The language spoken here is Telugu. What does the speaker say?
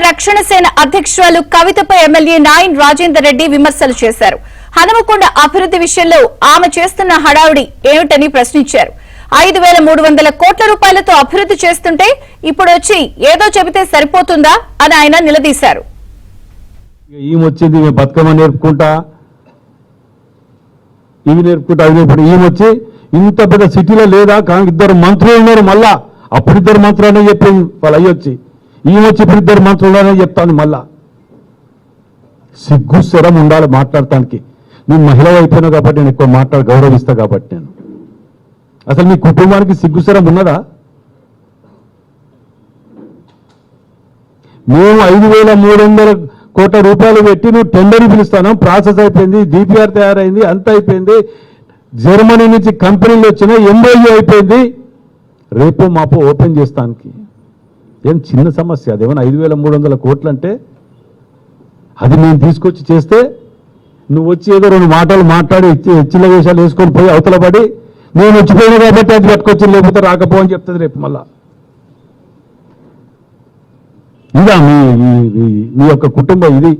రక్షణ సేన అధ్యక్షురాలు కవితపై ఎమ్మెల్యే నాయన్ రాజేందర్ రెడ్డి విమర్శలు చేశారు. హనుమకొండ అభివృద్ధి విషయంలో ఆమె చేస్తున్న హడావుడి ఏమిటని ప్రశ్నించారు. 5,300 కోట్ల రూపాయలతో అభివృద్ధి చేస్తుంటే ఇప్పుడు వచ్చి ఏదో చెబితే సరిపోతుందా అని ఆయన నిలదీశారు. ఈమె బతుకమ్మ నేర్పుకుంటా ఇవి నేర్పుకుంటా అవి నేర్పుకుంటా ఈమె ఇంత పెద్ద సిటీలో లేదా ఇద్దరు మంత్రులు ఉన్నారు. మళ్ళా అప్పుడు ఇద్దరు మంత్రులనే చెప్పింది వాళ్ళు అయ్యొచ్చి ఇప్పుడు ఇద్దరు మంత్రులనే చెప్తాను. మళ్ళా సిగ్గు స్వరం ఉండాలి మాట్లాడటానికి. నేను మహిళ అయిపోయినా కాబట్టి నేను ఎక్కువ గౌరవిస్తా కాబట్టి నేను అసలు మీ కుటుంబానికి సిగ్గు స్వరం ఉన్నదా? మేము 5,300 కోట్ల రూపాయలు పెట్టి నువ్వు టెండర్ పిలుస్తాను, ప్రాసెస్ అయిపోయింది, డిపిఆర్ తయారైంది, అంత అయిపోయింది, జర్మనీ నుంచి కంపెనీలు వచ్చినా ఎంఓయూ అయిపోయింది, రేపు మాపు ఓపెన్ చేస్తానికి. ఏం చిన్న సమస్య అదేమన్నా 5,300 కోట్లు అంటే అది మేము తీసుకొచ్చి చేస్తే నువ్వు వచ్చి ఏదో 2 మాటలు మాట్లాడి హెచ్చిల వేషాలు వేసుకొని పోయి అవతల పడి నేను వచ్చిపోయినా కాబట్టి అది పట్టుకొచ్చి లేకపోతే రాకపో అని చెప్తుంది రేపు మళ్ళా. ఇదా మీ యొక్క కుటుంబం ఇది.